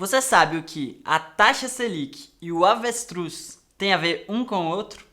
Você sabe o que a taxa Selic e o avestruz têm a ver um com o outro?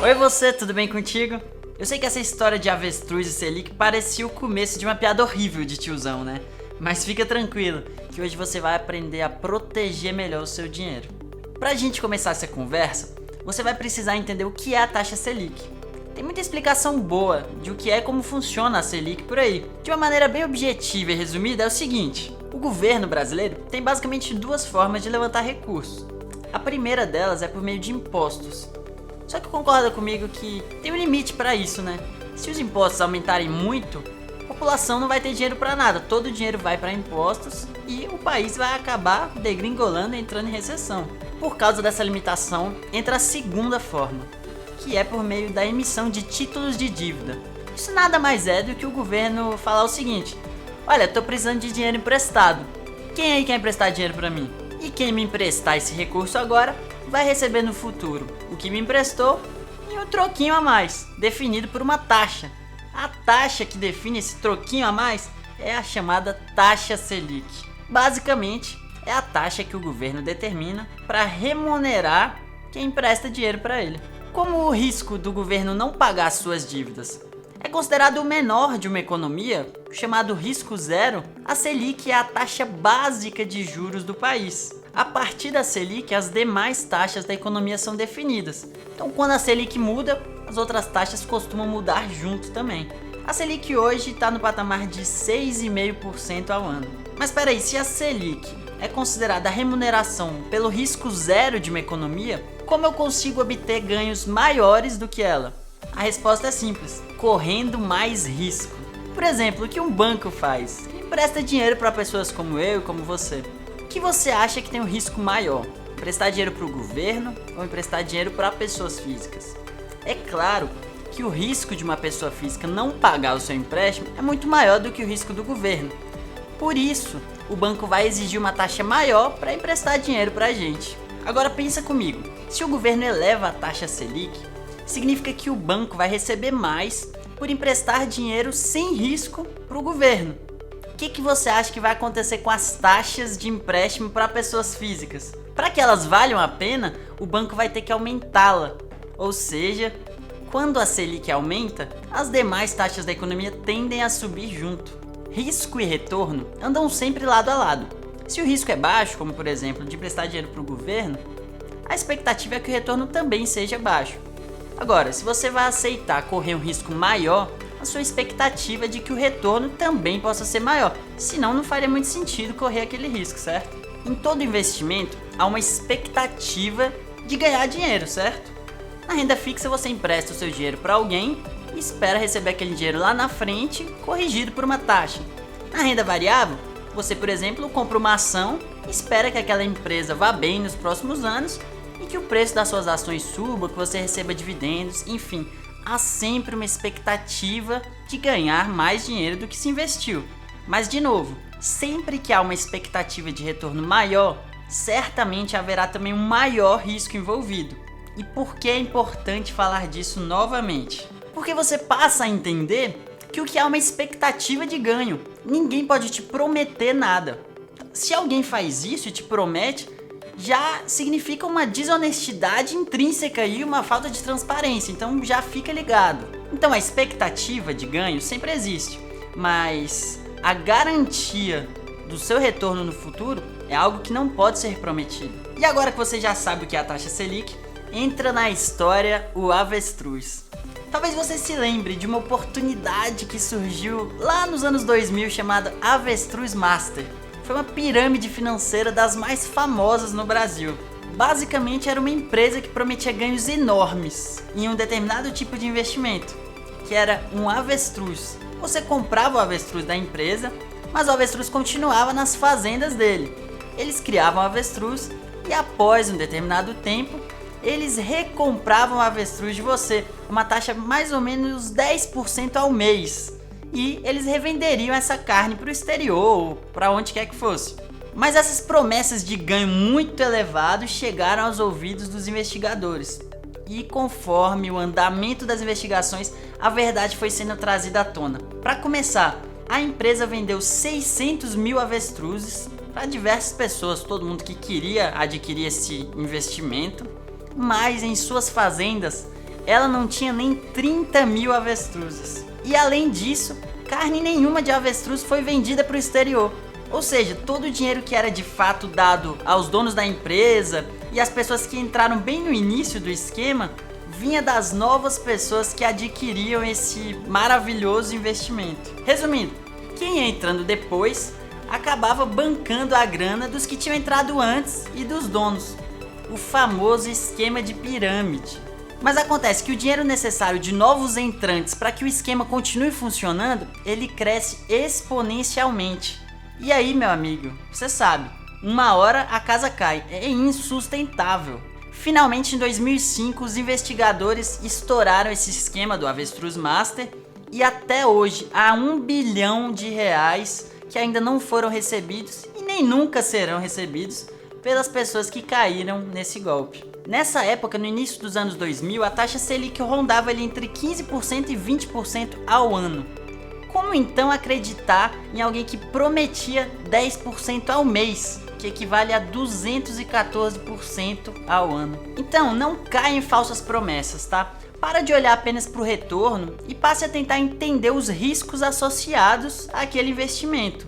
Oi você, tudo bem contigo? Eu sei que essa história de avestruz e Selic parecia o começo de uma piada horrível de tiozão, né? Mas fica tranquilo, que hoje você vai aprender a proteger melhor o seu dinheiro. Pra gente começar essa conversa, você vai precisar entender o que é a taxa Selic. Tem muita explicação boa de o que é e como funciona a Selic por aí. De uma maneira bem objetiva e resumida é o seguinte: o governo brasileiro tem basicamente duas formas de levantar recursos. A primeira delas é por meio de impostos. Só que concorda comigo que tem um limite para isso, né? Se os impostos aumentarem muito, a população não vai ter dinheiro para nada, todo o dinheiro vai para impostos e o país vai acabar degringolando e entrando em recessão. Por causa dessa limitação, entra a segunda forma, que é por meio da emissão de títulos de dívida. Isso nada mais é do que o governo falar o seguinte: olha, tô precisando de dinheiro emprestado. Quem aí quer emprestar dinheiro para mim? E quem me emprestar esse recurso agora vai receber no futuro o que me emprestou e um troquinho a mais, definido por uma taxa. A taxa que define esse troquinho a mais é a chamada taxa Selic. Basicamente, é a taxa que o governo determina para remunerar quem empresta dinheiro para ele. Como o risco do governo não pagar suas dívidas é considerado o menor de uma economia, chamado risco zero, a Selic é a taxa básica de juros do país. A partir da Selic, as demais taxas da economia são definidas. Então, quando a Selic muda, as outras taxas costumam mudar junto também. A Selic hoje está no patamar de 6,5% ao ano. Mas espera aí, se a Selic é considerada a remuneração pelo risco zero de uma economia, como eu consigo obter ganhos maiores do que ela? A resposta é simples: correndo mais risco. Por exemplo, o que um banco faz? Ele empresta dinheiro para pessoas como eu e como você. O que você acha que tem um risco maior? Emprestar dinheiro para o governo ou emprestar dinheiro para pessoas físicas? É claro que o risco de uma pessoa física não pagar o seu empréstimo é muito maior do que o risco do governo. Por isso, o banco vai exigir uma taxa maior para emprestar dinheiro para a gente. Agora pensa comigo, se o governo eleva a taxa Selic, significa que o banco vai receber mais por emprestar dinheiro sem risco para o governo. O que você acha que vai acontecer com as taxas de empréstimo para pessoas físicas? Para que elas valham a pena, o banco vai ter que aumentá-la. Ou seja, quando a Selic aumenta, as demais taxas da economia tendem a subir junto. Risco e retorno andam sempre lado a lado. Se o risco é baixo, como por exemplo de emprestar dinheiro para o governo, a expectativa é que o retorno também seja baixo. Agora, se você vai aceitar correr um risco maior, a sua expectativa é de que o retorno também possa ser maior, senão não faria muito sentido correr aquele risco, certo? Em todo investimento, há uma expectativa de ganhar dinheiro, certo? Na renda fixa você empresta o seu dinheiro para alguém e espera receber aquele dinheiro lá na frente, corrigido por uma taxa. Na renda variável, você, por exemplo, compra uma ação e espera que aquela empresa vá bem nos próximos anos e que o preço das suas ações suba, que você receba dividendos, enfim, há sempre uma expectativa de ganhar mais dinheiro do que se investiu. Mas, de novo, sempre que há uma expectativa de retorno maior, certamente haverá também um maior risco envolvido. E por que é importante falar disso novamente? Porque você passa a entender que o que há uma expectativa de ganho. Ninguém pode te prometer nada. Se alguém faz isso e te promete, já significa uma desonestidade intrínseca e uma falta de transparência, então já fica ligado. Então a expectativa de ganho sempre existe, mas a garantia do seu retorno no futuro é algo que não pode ser prometido. E agora que você já sabe o que é a taxa Selic, entra na história o avestruz. Talvez você se lembre de uma oportunidade que surgiu lá nos anos 2000 chamada Avestruz Master. Foi uma pirâmide financeira das mais famosas no Brasil. Basicamente era uma empresa que prometia ganhos enormes em um determinado tipo de investimento, que era um avestruz. Você comprava o avestruz da empresa, mas o avestruz continuava nas fazendas dele. Eles criavam o avestruz e após um determinado tempo, eles recompravam o avestruz de você, uma taxa mais ou menos 10% ao mês. E eles revenderiam essa carne para o exterior ou para onde quer que fosse. Mas essas promessas de ganho muito elevado chegaram aos ouvidos dos investigadores. E conforme o andamento das investigações, a verdade foi sendo trazida à tona. Para começar, a empresa vendeu 600 mil avestruzes para diversas pessoas, todo mundo que queria adquirir esse investimento, mas em suas fazendas ela não tinha nem 30 mil avestruzes. E além disso, carne nenhuma de avestruz foi vendida para o exterior. Ou seja, todo o dinheiro que era de fato dado aos donos da empresa e às pessoas que entraram bem no início do esquema, vinha das novas pessoas que adquiriam esse maravilhoso investimento. Resumindo, quem ia entrando depois acabava bancando a grana dos que tinham entrado antes e dos donos. O famoso esquema de pirâmide. Mas acontece que o dinheiro necessário de novos entrantes para que o esquema continue funcionando, ele cresce exponencialmente. E aí, meu amigo, você sabe, uma hora a casa cai, é insustentável. Finalmente, em 2005, os investigadores estouraram esse esquema do Avestruz Master e até hoje há R$1 bilhão que ainda não foram recebidos e nem nunca serão recebidos pelas pessoas que caíram nesse golpe. Nessa época, no início dos anos 2000, a taxa Selic rondava ali entre 15% e 20% ao ano. Como então acreditar em alguém que prometia 10% ao mês, que equivale a 214% ao ano? Então, não caia em falsas promessas, tá? Para de olhar apenas para o retorno e passe a tentar entender os riscos associados àquele investimento.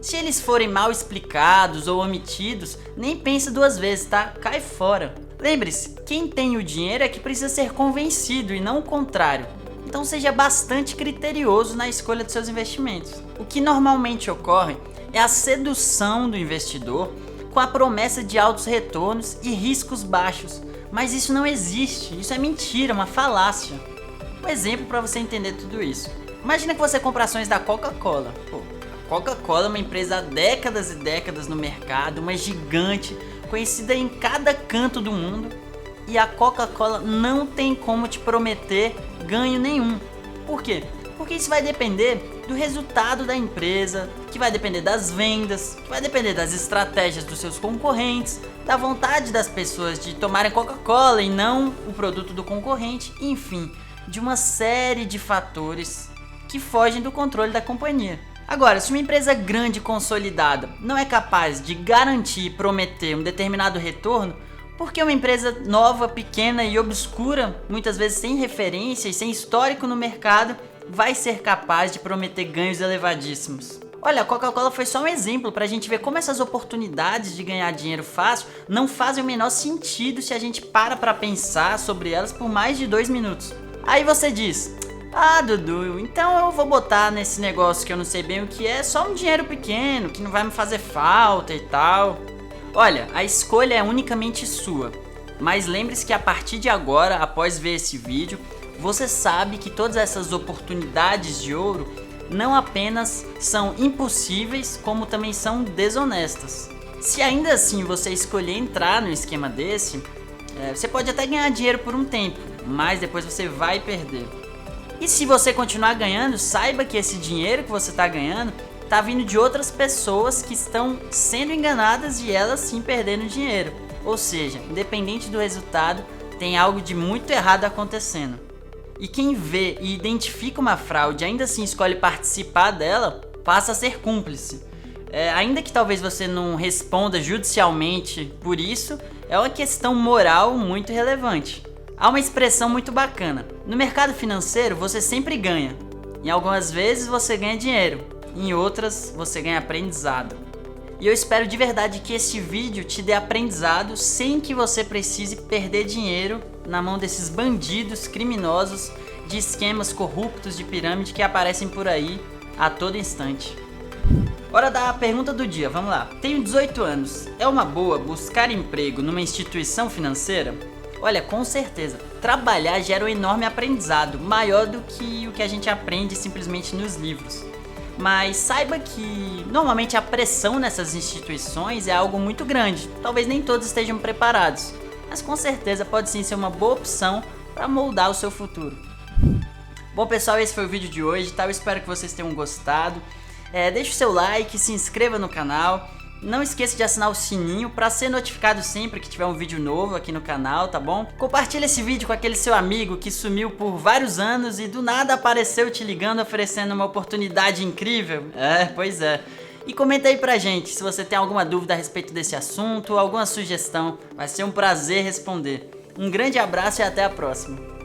Se eles forem mal explicados ou omitidos, nem pense duas vezes, tá? Cai fora. Lembre-se, quem tem o dinheiro é que precisa ser convencido e não o contrário. Então seja bastante criterioso na escolha de seus investimentos. O que normalmente ocorre é a sedução do investidor com a promessa de altos retornos e riscos baixos. Mas isso não existe, isso é mentira, uma falácia. Um exemplo para você entender tudo isso. Imagina que você compra ações da Coca-Cola. A Coca-Cola é uma empresa há décadas e décadas no mercado, uma gigante, conhecida em cada canto do mundo. E a Coca-Cola não tem como te prometer ganho nenhum. Por quê? Porque isso vai depender do resultado da empresa, que vai depender das vendas, que vai depender das estratégias dos seus concorrentes, da vontade das pessoas de tomarem Coca-Cola e não o produto do concorrente, enfim, de uma série de fatores que fogem do controle da companhia. Agora, se uma empresa grande e consolidada não é capaz de garantir e prometer um determinado retorno, por que uma empresa nova, pequena e obscura, muitas vezes sem referência e sem histórico no mercado, vai ser capaz de prometer ganhos elevadíssimos? Olha, a Coca-Cola foi só um exemplo para a gente ver como essas oportunidades de ganhar dinheiro fácil não fazem o menor sentido se a gente para pensar sobre elas por mais de 2 minutos. Aí você diz: ah, Dudu, então eu vou botar nesse negócio que eu não sei bem o que é, só um dinheiro pequeno, que não vai me fazer falta e tal. Olha, a escolha é unicamente sua, mas lembre-se que a partir de agora, após ver esse vídeo, você sabe que todas essas oportunidades de ouro não apenas são impossíveis, como também são desonestas. Se ainda assim você escolher entrar no esquema desse, você pode até ganhar dinheiro por um tempo, mas depois você vai perder. E se você continuar ganhando, saiba que esse dinheiro que você está ganhando está vindo de outras pessoas que estão sendo enganadas e elas sim perdendo dinheiro. Ou seja, independente do resultado, tem algo de muito errado acontecendo. E quem vê e identifica uma fraude e ainda assim escolhe participar dela, passa a ser cúmplice. Ainda que talvez você não responda judicialmente por isso, é uma questão moral muito relevante. Há uma expressão muito bacana: no mercado financeiro você sempre ganha. Em algumas vezes você ganha dinheiro, em outras você ganha aprendizado. E eu espero de verdade que este vídeo te dê aprendizado sem que você precise perder dinheiro na mão desses bandidos criminosos de esquemas corruptos de pirâmide que aparecem por aí a todo instante. Hora da pergunta do dia, vamos lá. Tenho 18 anos, é uma boa buscar emprego numa instituição financeira? Olha, com certeza, trabalhar gera um enorme aprendizado, maior do que o que a gente aprende simplesmente nos livros. Mas saiba que normalmente a pressão nessas instituições é algo muito grande, talvez nem todos estejam preparados, mas com certeza pode sim ser uma boa opção para moldar o seu futuro. Bom pessoal, esse foi o vídeo de hoje, tá? Eu espero que vocês tenham gostado. Deixe o seu like, se inscreva no canal Não esqueça de assinar o sininho para ser notificado sempre que tiver um vídeo novo aqui no canal, tá bom? Compartilha esse vídeo com aquele seu amigo que sumiu por vários anos e do nada apareceu te ligando oferecendo uma oportunidade incrível. Pois é. E comenta aí pra gente se você tem alguma dúvida a respeito desse assunto, alguma sugestão. Vai ser um prazer responder. Um grande abraço e até a próxima.